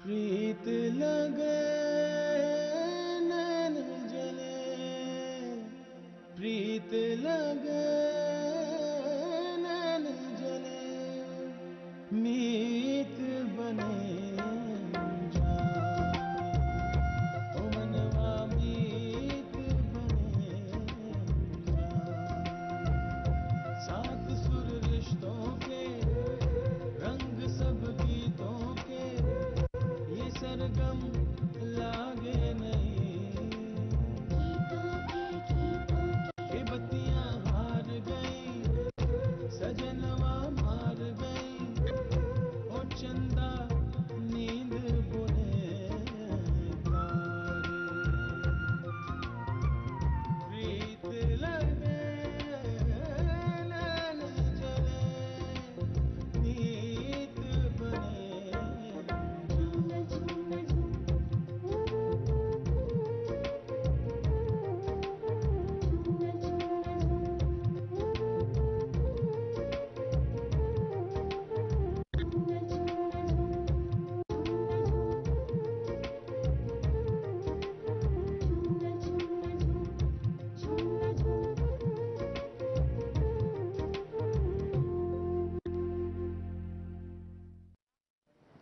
प्रीत लगे नैन जले, प्रीत लगे नैन जले, मीत बने ओ मनवा मीत बने सात सुर रिश्तों के रंग सब गीतों के ये सरगम लागे नहीं, गीतों के बत्तियां हार गई, सजनवा मार गई, ओ चंदा नींद बुने तारे, प्रीत लगे नैन जले, मीत बने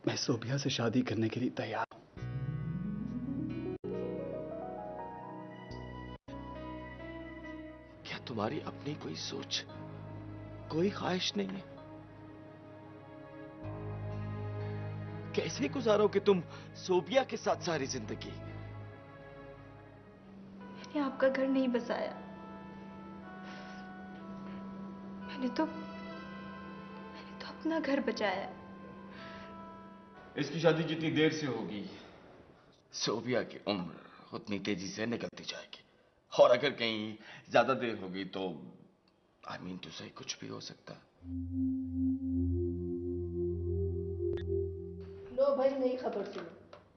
मैं सोबिया से शादी करने के लिए तैयार हूं। क्या तुम्हारी अपनी कोई सोच, कोई ख्वाहिश नहीं है? कैसे गुजारोगे तुम सोबिया के साथ सारी जिंदगी? मैंने आपका घर नहीं बसाया, मैंने तो अपना घर बचाया। इसकी शादी जितनी देर से होगी, सोबिया की उम्र उतनी तेजी से निकलती जाएगी, और अगर कहीं ज्यादा देर होगी तो आई मीन टू से कुछ भी हो सकता है। लो भाई, नई खबर सुनो।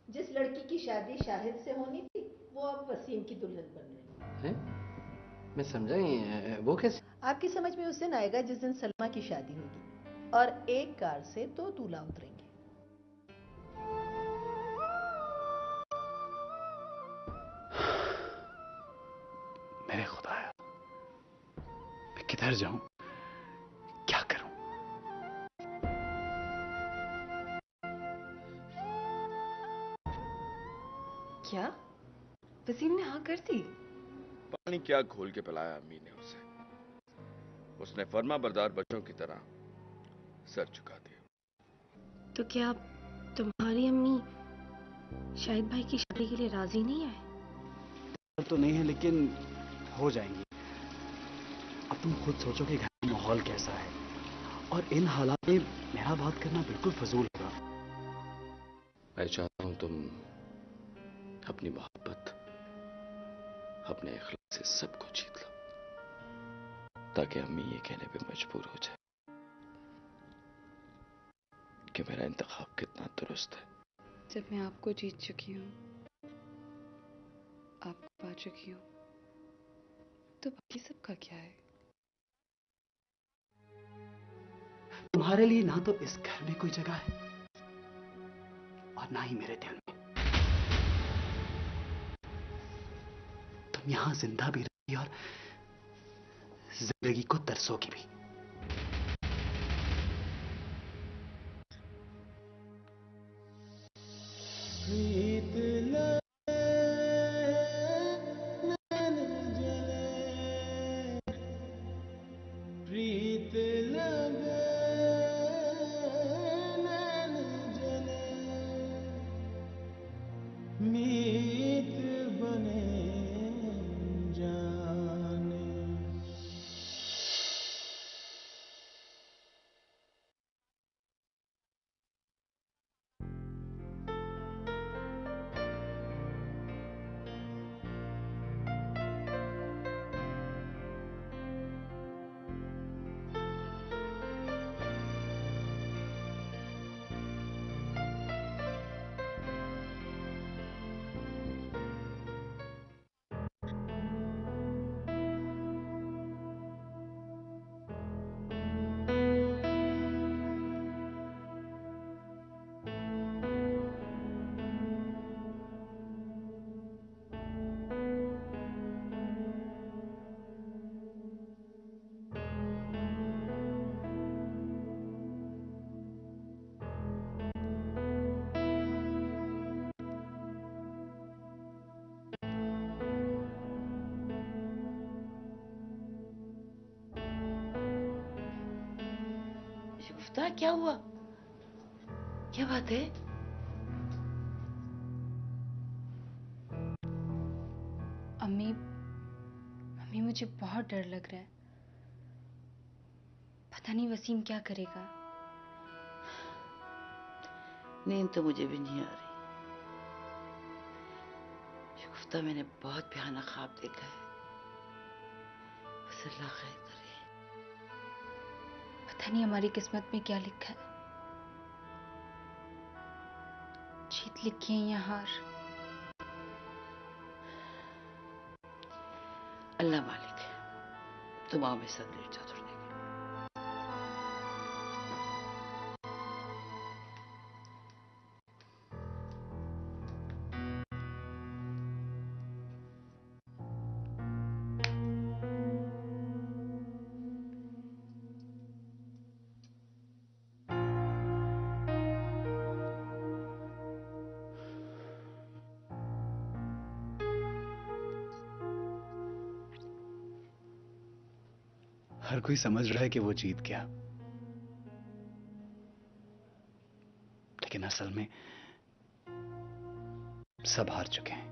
जिस लड़की की शादी शाहिद से होनी थी, वो अब वसीम की दुल्हन बन रही है। मैं समझा ही, वो कैसे? आपकी समझ में उस दिन आएगा जिस दिन सलमा की शादी होगी, और एक कार से 2 दूल्हा उतरेंगे। मेरे खुदाया, मैं किधर जाऊं, क्या करूं? क्या वसीम ने हाँ कर दी? पानी क्या घोल के पिलाया अम्मी ने उसे। उसने फर्मा बरदार बच्चों की तरह सर झुका दिया। तो क्या तुम्हारी अम्मी शाहिद भाई की शादी के लिए राजी नहीं है? तो नहीं है, लेकिन हो जाएंगी। अब तुम खुद सोचो कि घर का माहौल कैसा है, और इन हालात में मेरा बात करना बिल्कुल फजूल होगा। मैं चाहता हूं तुम अपनी मोहब्बत, अपने इखलास से सबको जीत लो, ताकि अम्मी ये कहने पे मजबूर हो जाए कि मेरा इंतखाब कितना दुरुस्त है। जब मैं आपको जीत चुकी हूँ, आपको पा चुकी हूँ, तो बाकी सबका क्या है? तुम्हारे लिए ना तो इस घर में कोई जगह है, और ना ही मेरे दिल में। तुम यहां जिंदा भी रहोगी और जिंदगी को तरसोगी भी। प्रीत लगे नैन जले, प्रीत लगे नैन जले, मीत बने जाने। शुगुफ्ता, क्या हुआ? क्या बात है? अम्मी, अम्मी मुझे बहुत डर लग रहा है। पता नहीं वसीम क्या करेगा। नींद तो मुझे भी नहीं आ रही शुगुफ्ता। मैंने बहुत भयानक ख्वाब देखा है। बस अल्लाह खैर करे। पता नहीं हमारी किस्मत में क्या लिखा है। जीत लिखी है या हार। अल्लाह मालिक है। दुआ में सद लेट जाओ थोड़ी देर। हर कोई समझ रहा है कि वो जीत गया, लेकिन असल में सब हार चुके हैं।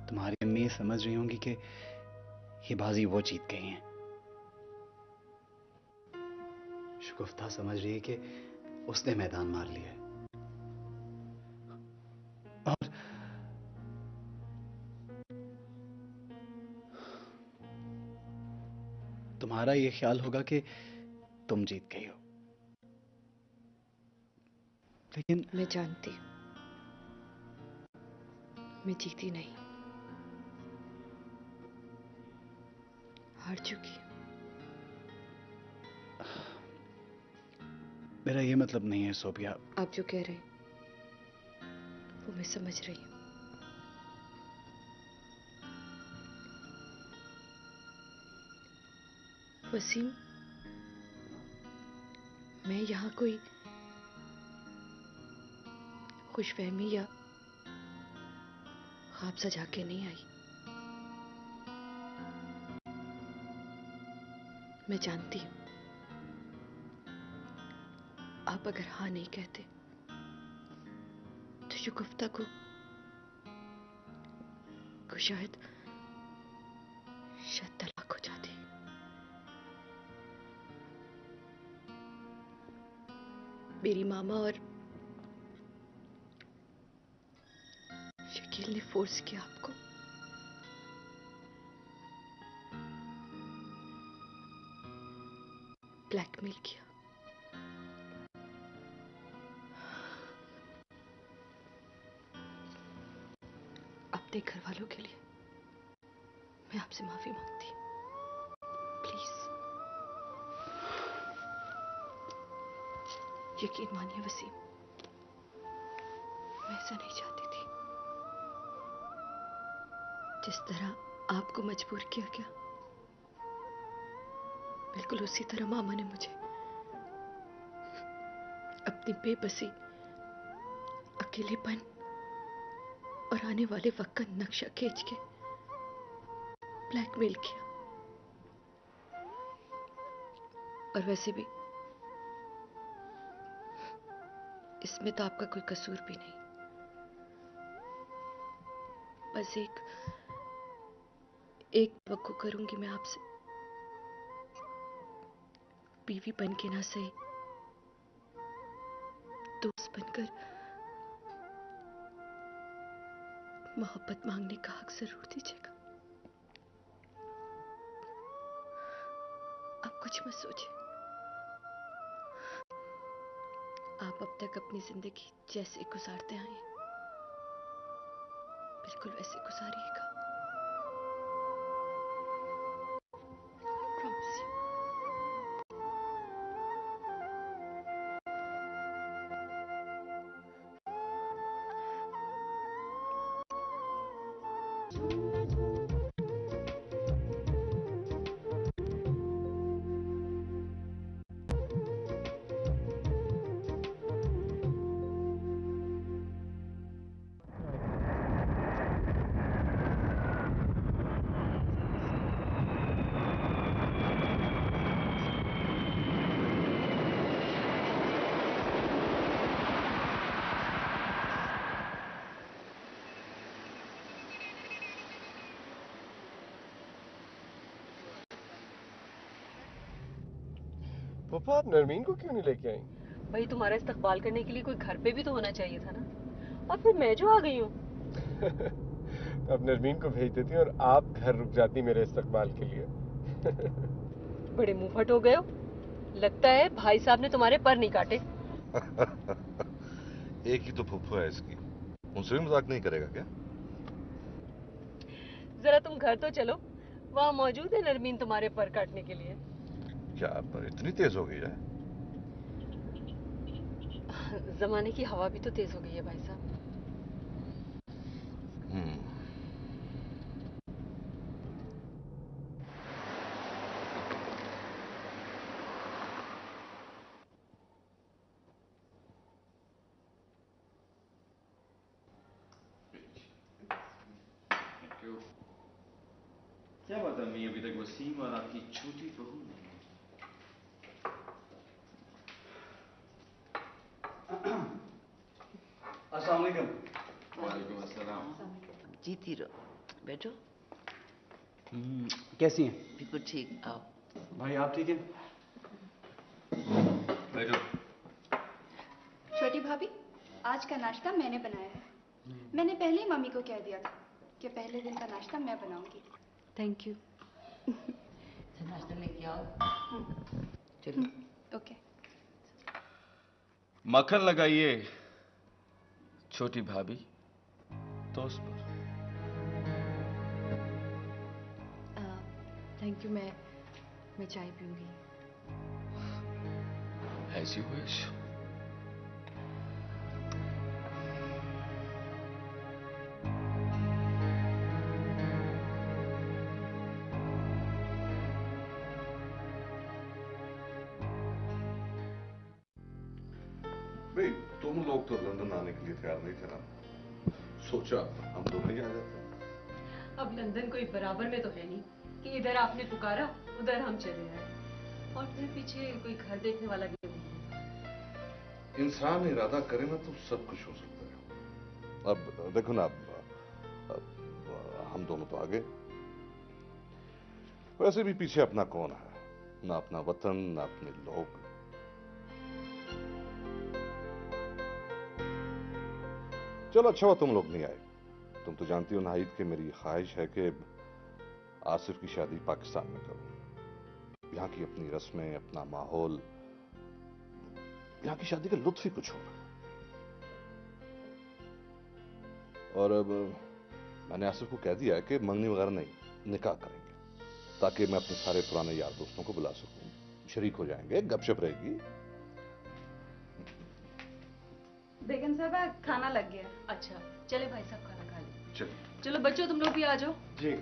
तुम्हारी अम्मी ये समझ रही होंगी कि ये बाजी वो जीत गई हैं। शुगुफ्ता समझ रही है कि उसने मैदान मार लिया है। और तुम्हारा ये ख्याल होगा कि तुम जीत गई हो, लेकिन मैं जानती हूँ मैं जीती नहीं, हार चुकी हूँ। मेरा ये मतलब नहीं है सोबिया। आप जो कह रहे हैं वो मैं समझ रही हूँ। वसीम, मैं यहाँ कोई खुशफहमी या ख्वाब सजा के नहीं आई। मैं जानती हूँ आप अगर हाँ नहीं कहते तो शुगुफ्ता को शायद तलाक हो जाती। मेरी मामा और शकील ने फोर्स किया आपको। ब्लैकमेल किया। अपने घर वालों के लिए मैं आपसे माफी मांगती हूँ। प्लीज यकीन मानिए वसीम, मैं ऐसा नहीं चाहती थी। जिस तरह आपको मजबूर किया गया, बिल्कुल उसी तरह मामा ने मुझे अपनी बेबसी, अकेलेपन और आने वाले वक्त का नक्शा खींच के ब्लैकमेल किया। और वैसे भी इसमें तो आपका कोई कसूर भी नहीं। बस एक तवक्को करूंगी मैं आपसे, बीवी बन के ना सही, दोस्त बनकर मोहब्बत मांगने का हक जरूर दीजिएगा। आप कुछ मत सोचिए। आप अब तक अपनी जिंदगी जैसे गुजारते आए हैं, बिल्कुल वैसे गुजारिएगा। Promise you. पापा आप नरमीन को क्यों नहीं लेके आई? भाई तुम्हारा इस्तकबाल करने के लिए कोई घर पे भी तो होना चाहिए था ना, और फिर मैं जो आ गई हूँ। तो अब नरमीन को भेज देती और आप घर रुक जाती मेरे इस्तकबाल के लिए। बड़े मुंहफट हो गए हो, लगता है भाई साहब ने तुम्हारे पर नहीं काटे। एक ही तो फुफ्फू है इसकी, उनसे भी मजाक नहीं करेगा क्या? जरा तुम घर तो चलो, वहाँ मौजूद है नरमीन तुम्हारे पर काटने के लिए। क्या आप इतनी तेज हो गई है? जमाने की हवा भी तो तेज हो गई है भाई साहब। क्या बात है अम्मी, अभी तक वसीम और आपकी छोटी बहू नहीं? अस्सलाम वालेकुम। वालेकुम अस्सलाम। जीती रहो, बैठो। कैसी हैं? बिल्कुल ठीक, आओ। भाई आप ठीक हैं? बैठो। छोटी भाभी, आज का नाश्ता मैंने बनाया है। मैंने पहले ही मम्मी को कह दिया था कि पहले दिन का नाश्ता मैं बनाऊंगी। Thank you. नाश्ता लेके आओ। चलो। ओके। मक्खन लगाइए छोटी भाभी टोस्ट पर। थैंक यू, मैं चाय पीऊंगी। As you wish. भाई तुम लोग तो लंदन आने के लिए तैयार नहीं थे ना, सोचा हम दोनों ही आ जाते। अब लंदन कोई बराबर में तो है नहीं कि इधर आपने पुकारा उधर हम चले आए, और फिर पीछे कोई घर देखने वाला भी नहीं है। इंसान इरादा करे ना तो सब कुछ हो सकता है। अब देखो ना, अब हम दोनों तो आ गए, वैसे भी पीछे अपना कौन है, ना अपना वतन ना अपने लोग। चलो अच्छा हुआ तुम लोग नहीं आए। तुम तो जानती हो नाहिद कि मेरी ख्वाहिश है कि आसिफ की शादी पाकिस्तान में करूं। यहाँ की अपनी रस्में, अपना माहौल, यहाँ की शादी का लुत्फ ही कुछ होगा। और अब मैंने आसिफ को कह दिया है कि मंगनी वगैरह नहीं, निकाह करेंगे, ताकि मैं अपने सारे पुराने यार दोस्तों को बुला सकूं, शरीक हो जाएंगे, गपशप रहेगी। बेगम साहबा, खाना लग गया। अच्छा चले भाई साहब, खाना खा लें। चलो चलो बच्चों, तुम लोग भी आ जाओ। जी।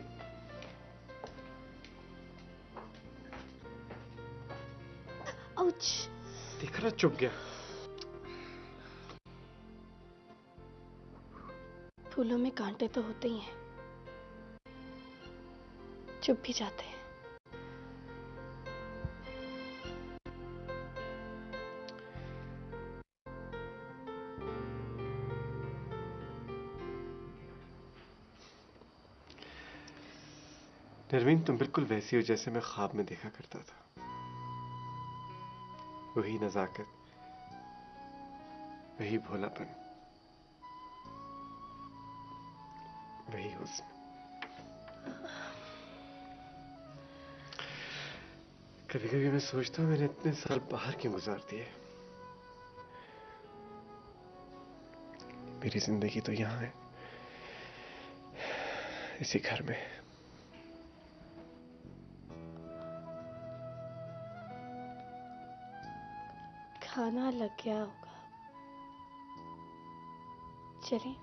आउच। देख रहा, चुप गया। फूलों में कांटे तो होते ही हैं, चुप भी जाते हैं। नरमीन, तुम बिल्कुल वैसी हो जैसे मैं ख्वाब में देखा करता था। वही नजाकत, वही भोलापन, वही हुस्न। कभी कभी मैं सोचता हूँ मैंने इतने साल बाहर क्यों गुजार दिए। मेरी जिंदगी तो यहाँ है, इसी घर में। खाना लग गया होगा, चलें?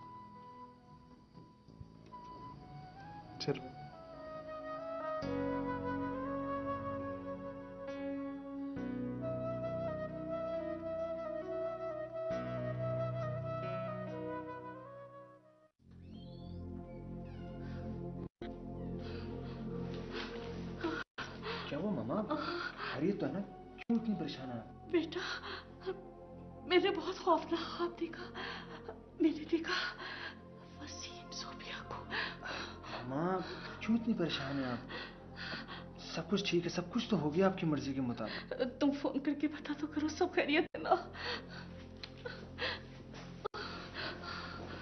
चलो। क्या वो मामा, खैरियत तो है ना? क्यों इतनी परेशान है? बेटा, मैंने बहुत खौफनाक ख्वाब देखा। मैंने देखा वसीम सोफिया को। मामा क्यों इतनी परेशान है आप? सब कुछ ठीक है, सब कुछ तो हो गया आपकी मर्जी के मुताबिक। तुम फोन करके पता तो करो सब खैरियत है ना।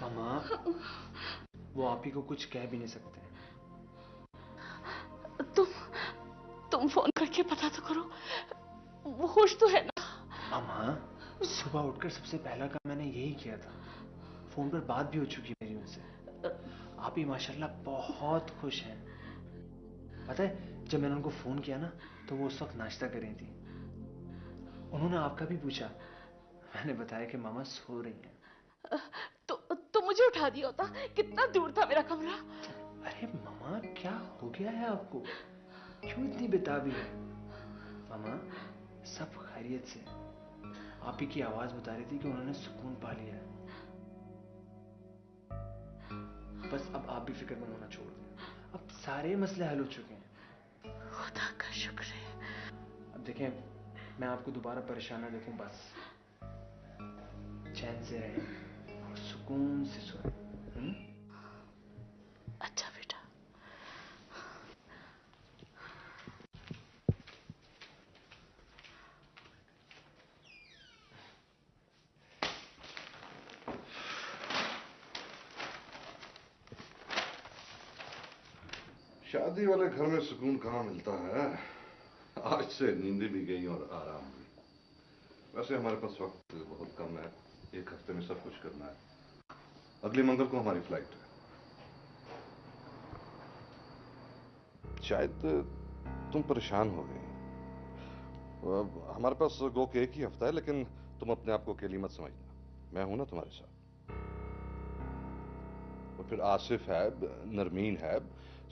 मामा, वो आप ही को कुछ कह भी नहीं सकते। तुम फोन करके पता तो करो वो खुश तो है ना। मामा, सुबह उठकर सबसे पहला काम मैंने यही किया था। फोन पर बात भी हो चुकी मेरी उनसे। आप ही माशाल्लाह बहुत खुश हैं। पता है, जब मैंने उनको फोन किया ना तो वो उस वक्त नाश्ता कर रही थी। उन्होंने आपका भी पूछा। मैंने बताया कि मामा सो रही हैं। तो मुझे उठा दिया होता, कितना दूर था मेरा कमरा। अरे मामा, क्या हो गया है आपको? क्यों इतनी बेताबी है? मामा, सब खैरियत से। आप ही की आवाज बता रही थी कि उन्होंने सुकून पा लिया है। बस अब आप भी फिक्रमंद होना छोड़ दें। अब सारे मसले हल हो चुके हैं। खुदा का शुक्र है। अब देखें, मैं आपको दोबारा परेशान ना देखूं। बस चैन से रहें और सुकून से सोएं। अच्छा बेटा। शादी वाले घर में सुकून कहाँ मिलता है। आज से नींदें भी गई और आराम भी। वैसे हमारे पास वक्त बहुत कम है, 1 हफ्ते में सब कुछ करना है। अगले मंगल को हमारी फ्लाइट है। शायद तुम परेशान हो गई। हमारे पास गो के 1 ही हफ्ता है, लेकिन तुम अपने आप को अकेली मत समझना। मैं हूं ना तुम्हारे साथ। और फिर आसिफ है, नरमीन है,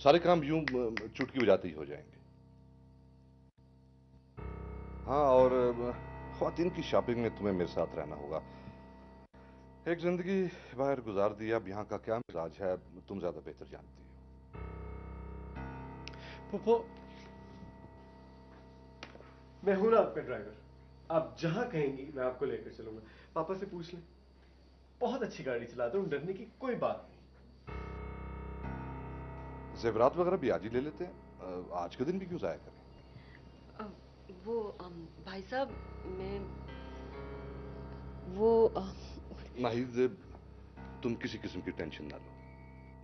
सारे काम यूं चुटकी बजाते ही हो जाएंगे। हाँ, और ख्वातीन की शॉपिंग में तुम्हें मेरे साथ रहना होगा। एक जिंदगी बाहर गुजार दी। अब यहाँ का क्या मिजाज है तुम ज्यादा बेहतर जानती हो। पोपो, मैं हूं ना आपका ड्राइवर। आप जहां कहेंगी मैं आपको लेकर चलूंगा। पापा से पूछ लें, बहुत अच्छी गाड़ी चलाता हूं, डरने की कोई बात नहीं। जेवरात वगैरह भी आज ही ले लेते हैं। आज के दिन भी क्यों जाया करें। वो भाई साहब, मैं वो नाहिद, तुम किसी किस्म की टेंशन ना लो।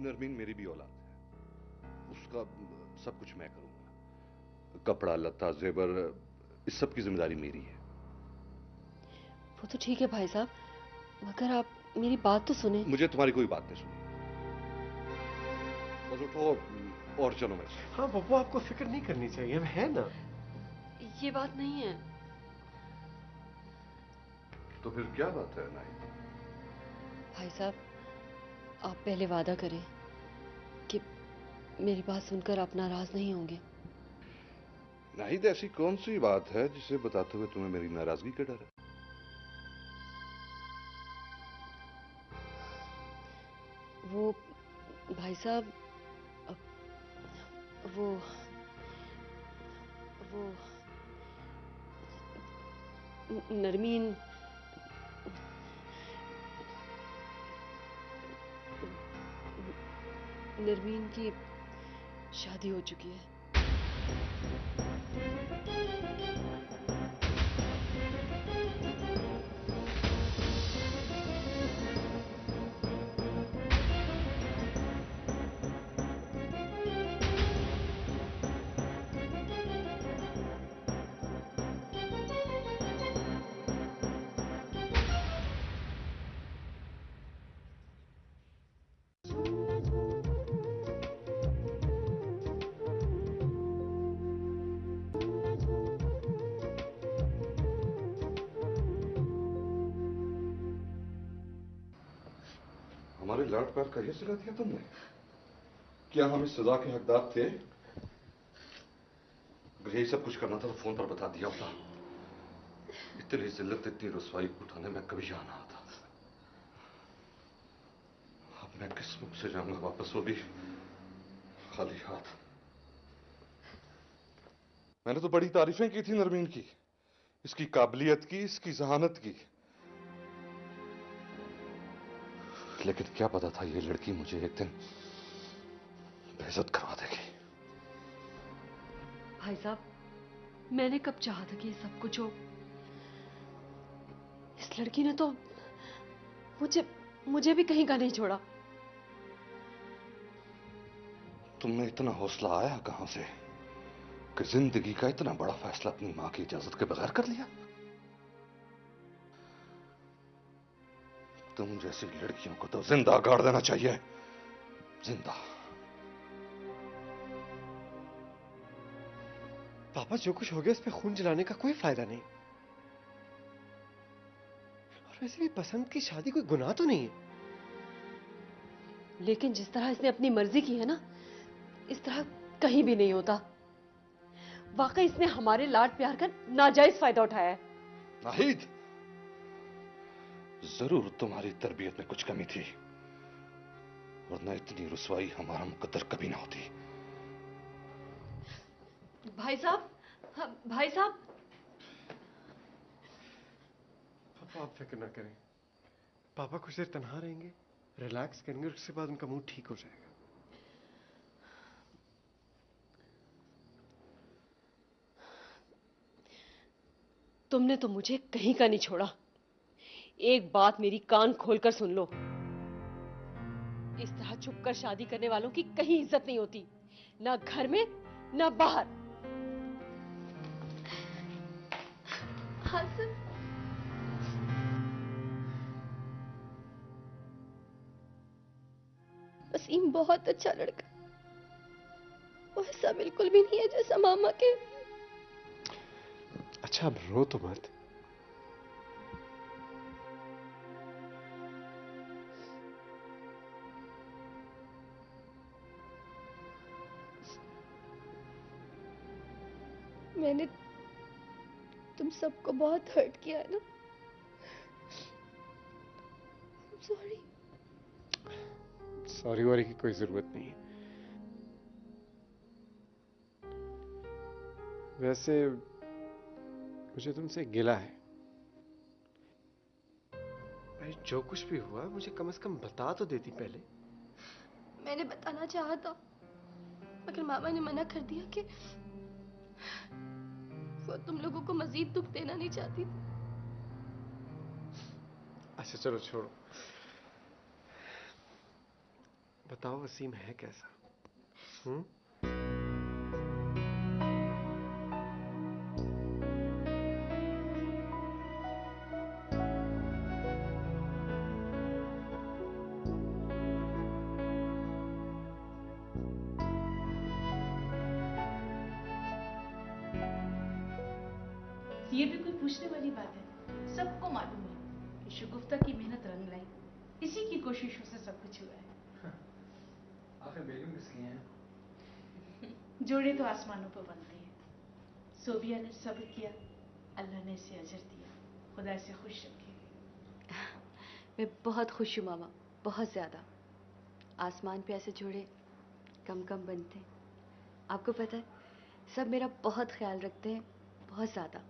नरमीन मेरी भी औलाद है, उसका सब कुछ मैं करूंगा। कपड़ा लत्ता जेवर, इस सब की जिम्मेदारी मेरी है। वो तो ठीक है भाई साहब, मगर आप मेरी बात तो सुने। मुझे तुम्हारी कोई बात नहीं सुनी। बस उठो और चलो मेरे साथ। हाँ पप्पू, आपको फिक्र नहीं करनी चाहिए, हम है ना। ये बात नहीं है। तो फिर क्या बात है नाहिद? भाई साहब, आप पहले वादा करें कि मेरी बात सुनकर आप नाराज नहीं होंगे। नाहिद, ऐसी कौन सी बात है जिसे बताते हुए तुम्हें मेरी नाराजगी का डर है? वो भाई साहब, वो नरमीन की शादी हो चुकी है। हमारे लाड प्यार का ये सिला दिया तुमने? क्या हम इस सजा के हकदार थे? अगर यही सब कुछ करना था तो फोन पर बता दिया होता। इतनी जिल्लत, इतनी रुसवाई उठाने में कभी जाना ना आता। अब मैं किस मुख से जाऊंगा वापस, वो भी खाली हाथ। मैंने तो बड़ी तारीफें की थी नरमीन की, इसकी काबिलियत की, इसकी जहानत की। लेकिन क्या पता था ये लड़की मुझे एक दिन बेइज्जत करवा देगी। भाई साहब, मैंने कब चाहा था कि ये सब कुछ हो? इस लड़की ने तो मुझे भी कहीं का नहीं छोड़ा। तुमने इतना हौसला आया कहां से कि जिंदगी का इतना बड़ा फैसला अपनी मां की इजाजत के बगैर कर लिया? तुम जैसी लड़कियों को तो जिंदा गाड़ देना चाहिए, जिंदा। पापा, जो कुछ हो गया उस पे खून जलाने का कोई फायदा नहीं। और वैसे भी पसंद की शादी कोई गुनाह तो नहीं है। लेकिन जिस तरह इसने अपनी मर्जी की है ना, इस तरह कहीं भी नहीं होता। वाकई इसने हमारे लाड प्यार का नाजायज फायदा उठाया है। नाहिद, जरूर तुम्हारी तरबियत में कुछ कमी थी, वरना इतनी रुसवाई हमारा मुकद्दर कभी ना होती। भाई साहब, भाई साहब। पापा, आप फिक्र ना करें। पापा कुछ देर तन्हा रहेंगे, रिलैक्स करेंगे, उसके बाद उनका मूड ठीक हो जाएगा। तुमने तो मुझे कहीं का नहीं छोड़ा। एक बात मेरी कान खोलकर सुन लो, इस तरह छुपकर शादी करने वालों की कहीं इज्जत नहीं होती, ना घर में ना बाहर। आसिफ, वसीम बहुत अच्छा लड़का, वो ऐसा बिल्कुल भी नहीं है जैसा मामा के। अच्छा, अब रो तो मत। मैंने तुम सबको बहुत हर्ट किया है ना। सॉरी। सॉरी वॉरी की कोई जरूरत नहीं है। वैसे मुझे तुमसे गिला है। भाई, जो कुछ भी हुआ मुझे कम से कम बता तो देती पहले। मैंने बताना चाहा था, मगर मामा ने मना कर दिया कि वो तुम लोगों को मजीद दुख देना नहीं चाहती थी। अच्छा चलो छोड़ो। बताओ वसीम है कैसा? ये भी कोई पूछने वाली बात है? सबको मालूम है कि शगुफ्ता की मेहनत रंग लाई, इसी की कोशिशों से सब कुछ हुआ है। आखिर बेगम किस लिए हैं? जोड़े तो आसमानों पर बनते हैं। सोबिया ने सब्र किया, अल्लाह ने इसे अजर दिया। खुदा इसे खुश रखे। मैं बहुत खुश हूँ मामा, बहुत ज्यादा। आसमान पे ऐसे जोड़े कम कम बनते हैं। आपको पता है, सब मेरा बहुत ख्याल रखते हैं, बहुत ज्यादा।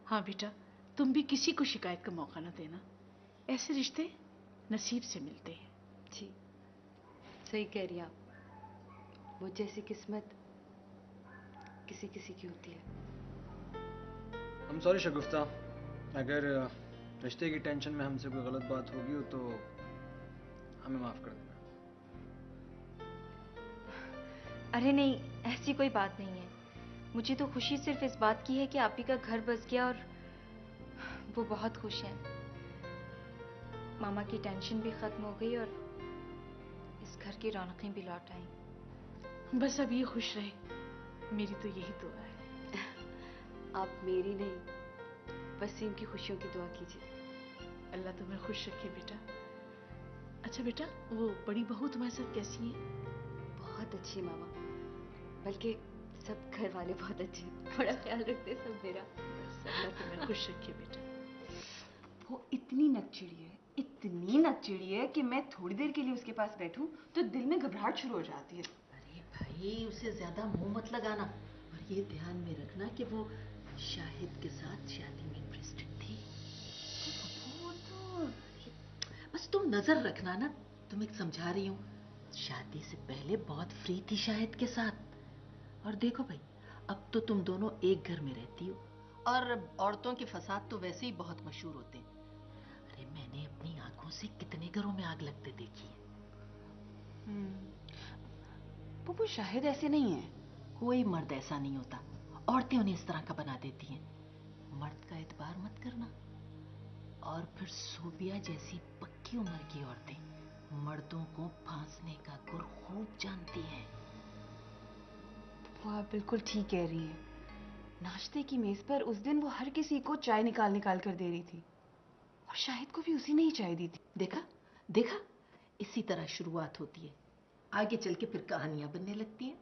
हाँ बेटा, तुम भी किसी को शिकायत का मौका ना देना। ऐसे रिश्ते नसीब से मिलते हैं। जी, सही कह रही हैं आप। मुझ जैसी किस्मत किसी किसी की होती है। I'm sorry शगुफ्ता, अगर रिश्ते की टेंशन में हमसे कोई गलत बात होगी हो तो हमें माफ कर देना। अरे नहीं, ऐसी कोई बात नहीं है। मुझे तो खुशी सिर्फ इस बात की है कि आप ही का घर बस गया और वो बहुत खुश हैं। मामा की टेंशन भी खत्म हो गई और इस घर की रौनकें भी लौट आई। बस अब ये खुश रहे, मेरी तो यही दुआ है। आप मेरी नहीं, वसीम की खुशियों की दुआ कीजिए। अल्लाह तुम्हें खुश रखे बेटा। अच्छा बेटा, वो बड़ी बहू तुम्हारे साथ कैसी है? बहुत अच्छी मामा, बल्कि सब घर वाले बहुत अच्छे, बड़ा ख्याल रखते सब मेरा। अल्लाह तुम्हें खुश रखे बेटा। वो इतनी नकचिड़ी है कि मैं थोड़ी देर के लिए उसके पास बैठूं तो दिल में घबराहट शुरू हो जाती है। अरे भाई, उसे ज्यादा मुंह मत लगाना, और ये ध्यान में रखना कि वो शाहिद के साथ शादी में इंटरेस्टेड थी। वो तो बस तुम नजर रखना ना। तुम एक समझा रही हूँ, शादी से पहले बहुत फ्री थी शाहिद के साथ। और देखो भाई, अब तो तुम दोनों एक घर में रहती हो और औरतों के फसाद तो वैसे ही बहुत मशहूर होते हैं। अरे मैंने अपनी आंखों से कितने घरों में आग लगते देखी है। वो शायद ऐसे नहीं है। कोई मर्द ऐसा नहीं होता, औरतें उन्हें इस तरह का बना देती हैं। मर्द का एतबार मत करना। और फिर सोबिया जैसी पक्की उम्र की औरतें मर्दों को फांसने का गुर खूब जानती हैं। वो आप बिल्कुल ठीक कह रही हैं। नाश्ते की मेज पर उस दिन वो हर किसी को चाय निकाल निकाल कर दे रही थी और शाहिद को भी उसी ने ही चाय दी थी। देखा देखा, इसी तरह शुरुआत होती है, आगे चल के फिर कहानियां बनने लगती हैं।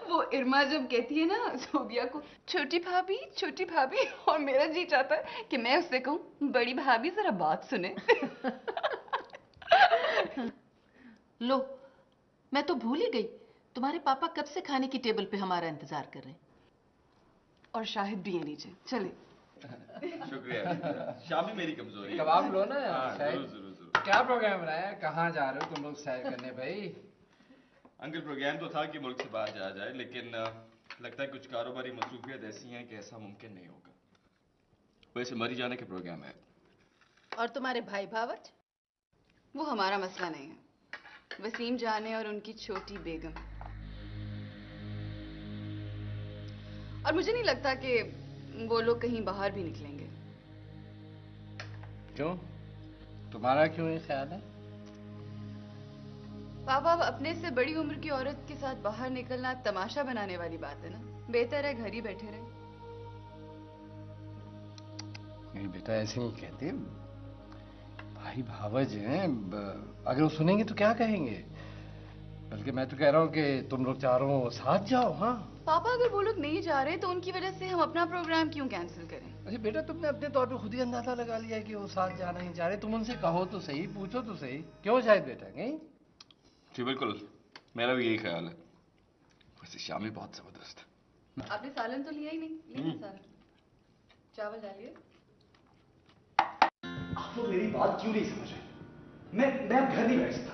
वो इरमा जब कहती है ना सोबिया को छोटी भाभी और मेरा जी चाहता है कि मैं उससे कहूँ बड़ी भाभी जरा बात सुने। लो, मैं तो भूल ही गई, तुम्हारे पापा कब से खाने की टेबल पे हमारा इंतजार कर रहे हैं। और शाहिद भी है नीचे, चले। शुक्रिया, शामी मेरी कमजोरी। कबाब लो ना। हाँ, शायद जरूर जरूर जरूर। क्या प्रोग्राम बनाया है? कहाँ जा रहे हो तुम लोग सैर करने भाई? अंकल प्रोग्राम तो था कि मुल्क से बाहर जाया जाए, लेकिन लगता है कुछ कारोबारी मसरूफियत ऐसी हैं कि ऐसा मुमकिन नहीं होगा। वैसे मरी जाने के प्रोग्राम है। और तुम्हारे भाई भावच? वो हमारा मसला नहीं है, वसीम जाने और उनकी छोटी बेगम। और मुझे नहीं लगता कि वो लोग कहीं बाहर भी निकलेंगे। क्यों? तुम्हारा क्यों ये ख्याल है? पापा, अब अपने से बड़ी उम्र की औरत के साथ बाहर निकलना तमाशा बनाने वाली बात है ना। बेहतर है घर ही बैठे रहे। मेरी बेटा ऐसे नहीं कहते, भाई भावज हैं, अगर वो सुनेंगे तो क्या कहेंगे? बल्कि मैं तो कह रहा हूँ कि तुम लोग चारों साथ जाओ। हाँ पापा, अगर वो लोग नहीं जा रहे तो उनकी वजह से हम अपना प्रोग्राम क्यों कैंसिल करें? अच्छा बेटा, तुमने अपने तौर पे खुद ही अंदाजा लगा लिया कि वो साथ जाना ही चाह रहे। तुम उनसे कहो तो सही, पूछो तो सही। क्यों शायद बेटा? नहीं जी बिल्कुल, मेरा भी यही ख्याल है। वैसे शामी बहुत जबरदस्त है। आपने सालन तो लिया ही नहीं। ये सालन चावल डालिए। आप लोग मेरी बात क्यों नहीं समझ रहे? मैं अब घर नहीं बैठ सकता।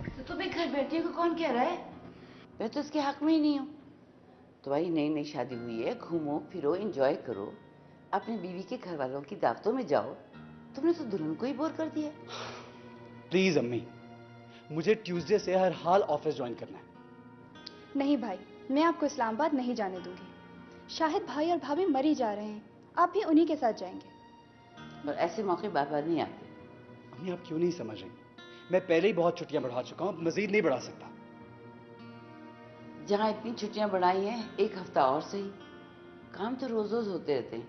तो तुम्हें घर बैठने को कौन कह रहा है? मैं तो उसके हक में ही नहीं हूँ। तुम्हारी नई नई शादी हुई है, घूमो फिरो, एंजॉय करो, अपनी बीवी के घर वालों की दावतों में जाओ। तुमने तो दुल्हन को ही बोर कर दिया। प्लीज अम्मी, मुझे ट्यूसडे से हर हाल ऑफिस ज्वाइन करना है। नहीं भाई, मैं आपको इस्लामाबाद नहीं जाने दूंगी। शाहिद भाई और भाभी मर ही जा रहे हैं, आप भी उन्हीं के साथ जाएंगे। और ऐसे मौके बार बार नहीं आते। अम्मी आप क्यों नहीं समझ रही? मैं पहले ही बहुत छुट्टियां बढ़ा चुका हूं, मजीद नहीं बढ़ा सकता। जहाँ इतनी छुट्टियां बढ़ाई हैं, एक हफ्ता और सही। काम तो रोज रोज होते रहते हैं,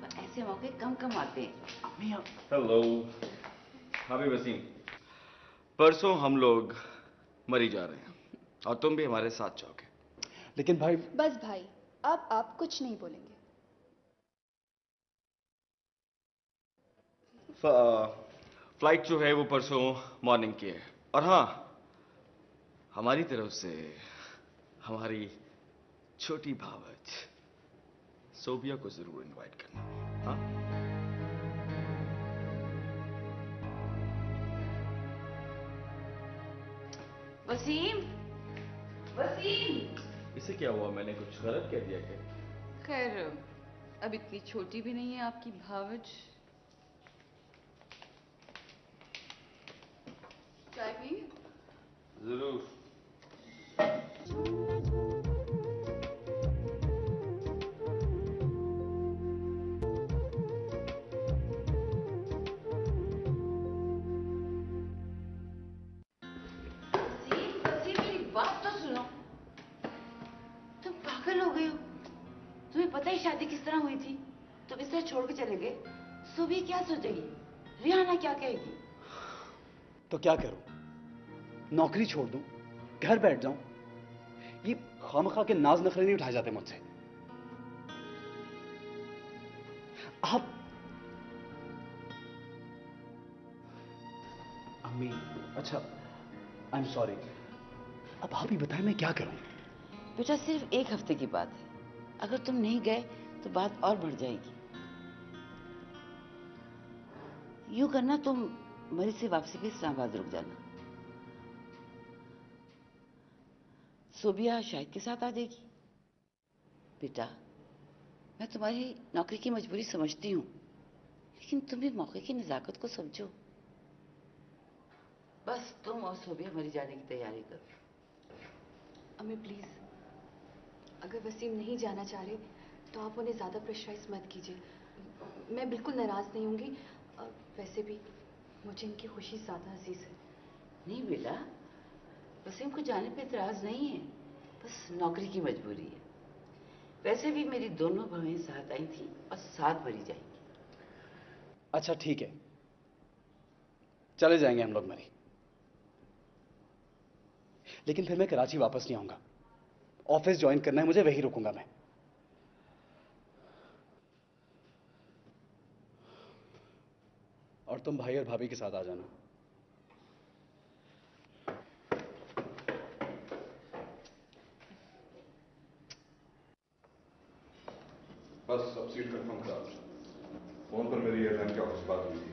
पर ऐसे मौके कम कम आते हैं। अम्मी आप... हेलो, हाँ भी वसीम, परसों हम लोग मरी जा रहे हैं और तुम भी हमारे साथ जाओगे। लेकिन भाई... बस भाई, अब आप कुछ नहीं बोलेंगे। फ्लाइट जो है वो परसों मॉर्निंग की है। और हाँ, हमारी तरफ से हमारी छोटी भावज सोबिया को जरूर इनवाइट करना। हाँ? वसीम, वसीम। इसे क्या हुआ? मैंने कुछ गलत कह दिया क्या? खैर, अब इतनी छोटी भी नहीं है आपकी भावज। चाय पिएंगे? जरूर। वसीम, मेरी बात तो सुनो। तुम पागल हो गए हो? तुम्हें पता ही शादी किस तरह हुई थी? तुम इस तरह छोड़ के चले गए, सुबह क्या सोचेगी? रिहाना क्या कहेगी? तो क्या करूं? नौकरी छोड़ दूं, घर बैठ जाऊं? ये खामखा के नाज नखरे नहीं उठाए जाते मुझसे। आप... अम्मी, अच्छा, आई एम सॉरी। अब आप ही बताएं मैं क्या करूं? बेटा, सिर्फ एक हफ्ते की बात है। अगर तुम नहीं गए तो बात और बढ़ जाएगी। यूं करना, तुम मरी से वापसी पे इस्लामाबाद रुक जाना। सोबिया शाहिद के साथ आ जाएगी। बेटा, मैं तुम्हारी नौकरी की मजबूरी समझती हूँ, लेकिन तुम भी मौके की नजाकत को समझो। बस तुम और सोबिया मरी जाने की तैयारी करो। अम्मी प्लीज, अगर वसीम नहीं जाना चाह रहे तो आप उन्हें ज्यादा प्रेशराइज मत कीजिए। मैं बिल्कुल नाराज नहीं होंगी। वैसे भी मुझे इनकी खुशी ज्यादा अजीज है। नहीं बेटा, वसीम को जाने पे इतराज नहीं है, बस नौकरी की मजबूरी है। वैसे भी मेरी दोनों बहनें साथ आई थी और साथ मरी जाएंगी। अच्छा ठीक है, चले जाएंगे हम लोग मरी, लेकिन फिर मैं कराची वापस नहीं आऊंगा। ऑफिस ज्वाइन करना है मुझे, वही रुकूंगा मैं। और तुम भाई और भाभी के साथ आ जाना। बस अब सीट कंफर्म करा दो। फोन पर मेरी एयरलाइन के ऑफिस बात हुई थी,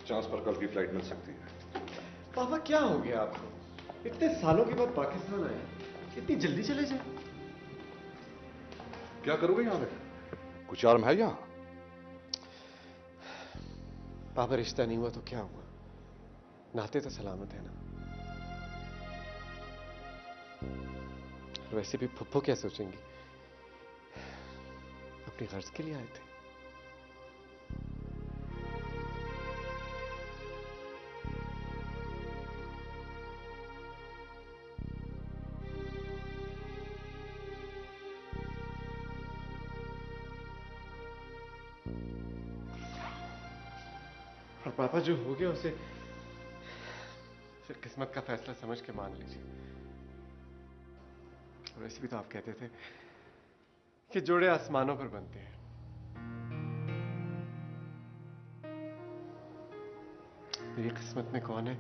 चांस पर कल की फ्लाइट मिल सकती है। पापा क्या हो गया आपको? इतने सालों के बाद पाकिस्तान आए, इतनी जल्दी चले जाए? क्या करोगे यहाँ पे? कुछ आर्म है यहाँ? पापा रिश्ता नहीं हुआ तो क्या हुआ, नाते तो सलामत है ना। वैसे भी फुप्पो क्या सोचेंगी, अपनी गर्ज के लिए आए थे। और पापा जो हो गया उसे फिर किस्मत का फैसला समझ के मान लीजिए। और वैसे भी तो आप कहते थे कि जोड़े आसमानों पर बनते हैं। मेरी किस्मत में कौन है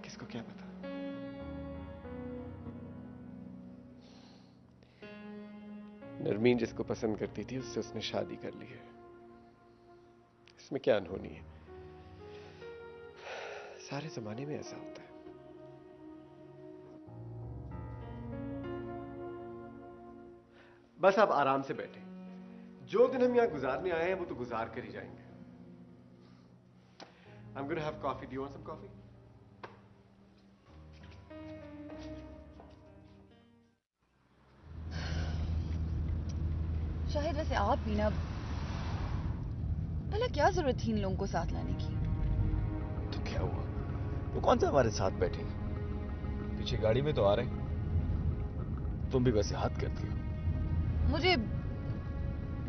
किसको क्या पता। नरमीन जिसको पसंद करती थी उससे उसने शादी कर ली है, इसमें क्या अनहोनी है? सारे जमाने में ऐसा होता है। बस आप आराम से बैठे, जो दिन हम यहां गुजारने आए हैं वो तो गुजार कर ही जाएंगे। I'm going to have coffee. Do you want some coffee? Shahid वैसे आप भी ना, भला क्या जरूरत थी इन लोगों को साथ लाने की? तो क्या हुआ, वो कौन सा हमारे साथ बैठे, पीछे गाड़ी में तो आ रहे, तुम भी वैसे हाथ करती हो। मुझे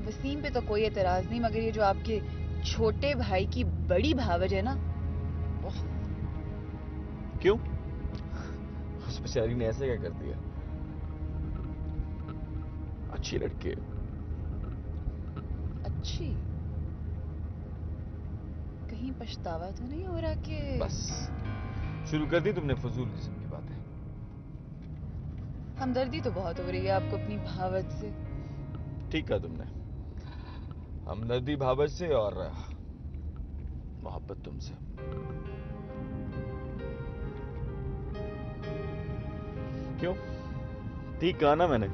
वसीम पे तो कोई एतराज नहीं, मगर ये जो आपके छोटे भाई की बड़ी भावज है ना, क्यों? उस बेचारी ने ऐसे क्या कर दिया? अच्छी लड़की है। अच्छी? कहीं पछतावा तो नहीं हो रहा कि? बस शुरू कर दी तुमने फजूल किस्म की बातें। हमदर्दी तो बहुत हो रही है आपको अपनी भावज से। ठीक कहा तुमने, हमदर्दी भावज से और मोहब्बत तुमसे। क्यों? ठीक कहा ना मैंने?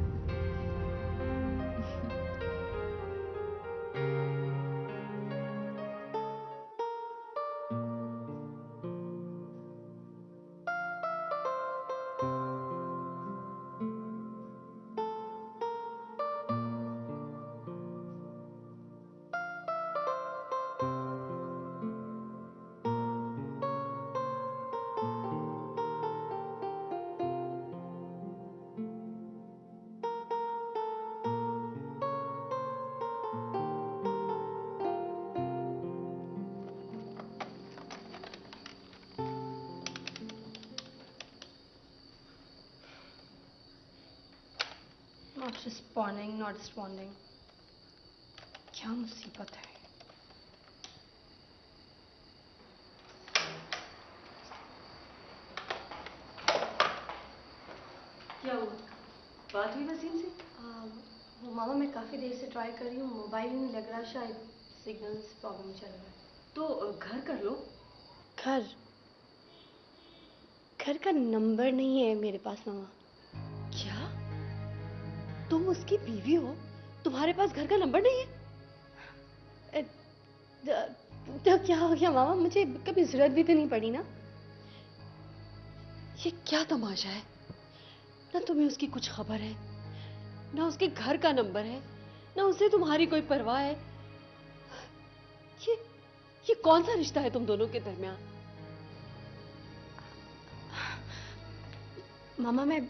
Not responding, not responding. क्या मुसीबत है? क्या हुआ? बात हुई वसीम से? वो मामा मैं काफी देर से ट्राई कर रही हूँ, मोबाइल नहीं लग रहा, शायद सिग्नल्स प्रॉब्लम चल रहा है। तो घर कर लो। घर? घर का नंबर नहीं है मेरे पास मामा। क्या? तुम उसकी बीवी हो, तुम्हारे पास घर का नंबर नहीं है? तो क्या हो गया मामा, मुझे कभी जरूरत भी तो नहीं पड़ी ना। ये क्या तमाशा है? ना तुम्हें उसकी कुछ खबर है, ना उसके घर का नंबर है, ना उसे तुम्हारी कोई परवाह है। ये कौन सा रिश्ता है तुम दोनों के दरमियान? मामा मैं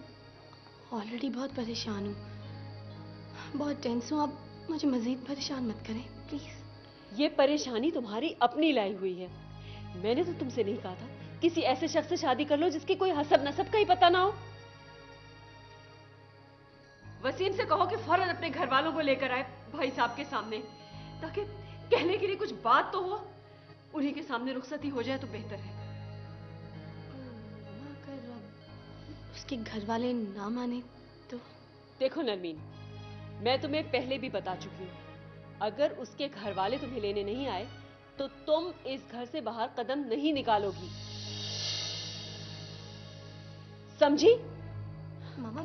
ऑलरेडी बहुत परेशान हूँ, बहुत टेंस हूँ। आप मुझे मजीद परेशान मत करें प्लीज। ये परेशानी तुम्हारी अपनी लाई हुई है। मैंने तो तुमसे नहीं कहा था किसी ऐसे शख्स से शादी कर लो जिसकी कोई हसब नसब का ही पता ना हो। वसीम से कहो कि फौरन अपने घर वालों को लेकर आए भाई साहब के सामने, ताकि कहने के लिए कुछ बात तो हो। उन्हीं के सामने रुखसती हो जाए तो बेहतर है। अगर उसके घर वाले ना माने तो? देखो नरमीन, मैं तुम्हें पहले भी बता चुकी हूँ, अगर उसके घर वाले तुम्हें लेने नहीं आए तो तुम इस घर से बाहर कदम नहीं निकालोगी, समझी? मामा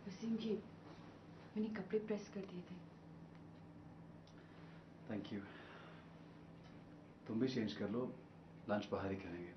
वसीम जी, मैंने कपड़े प्रेस कर दिए थे। Thank you. तुम भी चेंज कर लो, लंच बाहर ही करेंगे।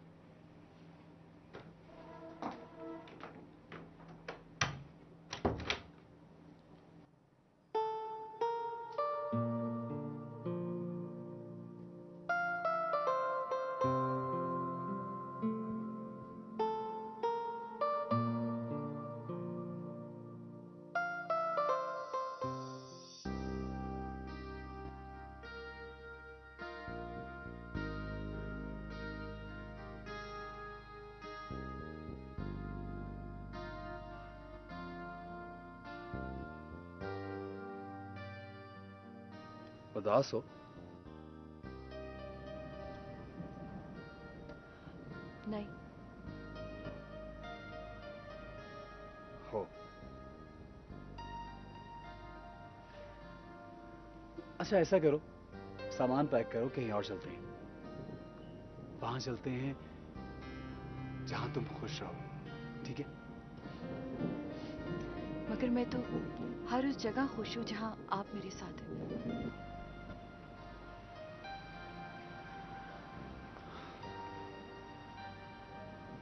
उदास हो? नहीं। हो? अच्छा ऐसा करो, सामान पैक करो, कहीं और चलते हैं। वहां चलते हैं जहां तुम खुश रहो, ठीक है? मगर मैं तो हर उस जगह खुश हूँ जहां आप मेरे साथ हैं।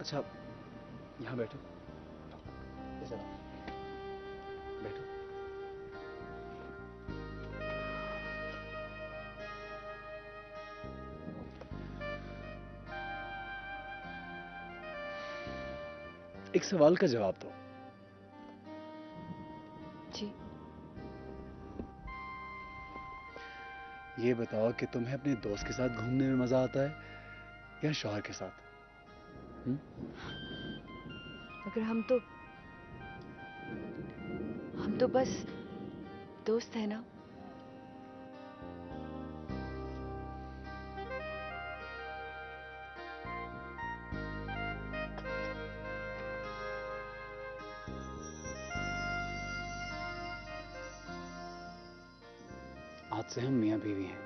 अच्छा यहाँ बैठो, इधर आओ, बैठो। एक सवाल का जवाब दो। जी। ये बताओ कि तुम्हें अपने दोस्त के साथ घूमने में मजा आता है या शौहर के साथ? मगर हम तो बस दोस्त है ना। आज से हम मियां बीवी हैं,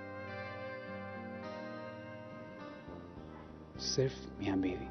सिर्फ मियां बीवी।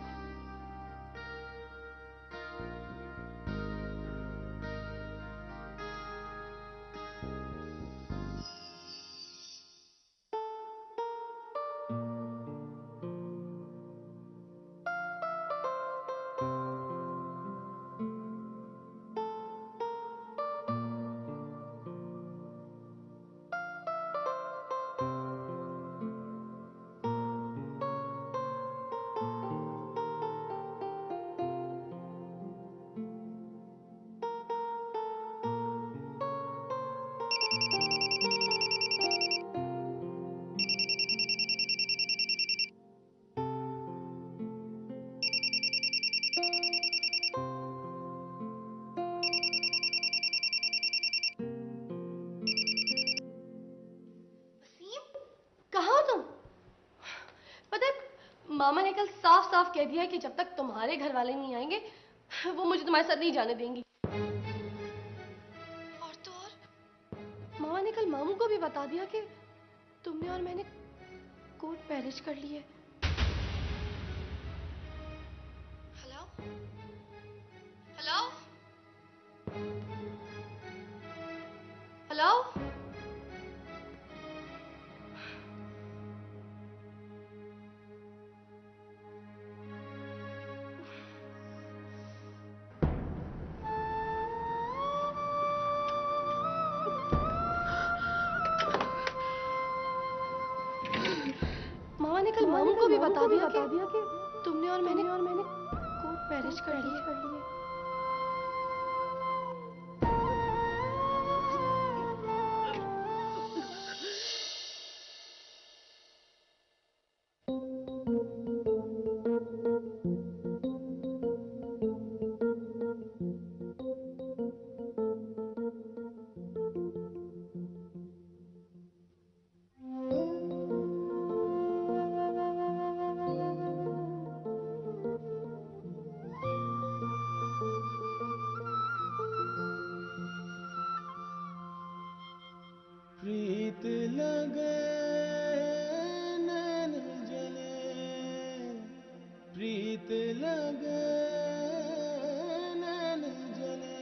मामा ने कल साफ साफ कह दिया कि जब तक तुम्हारे घर वाले नहीं आएंगे वो मुझे तुम्हारे साथ नहीं जाने देंगी। और तो और मामा ने कल मामू को भी बता दिया कि तुमने और मैंने कोर्ट मैरिज कर ली है। हेलो हेलो हेलो मामा ने कल मामू को भी बता दिया कि तुमने और मैंने कोर्ट मैरिज कर ली है। प्रीत लगे नैन जले, प्रीत लगे नैन जले,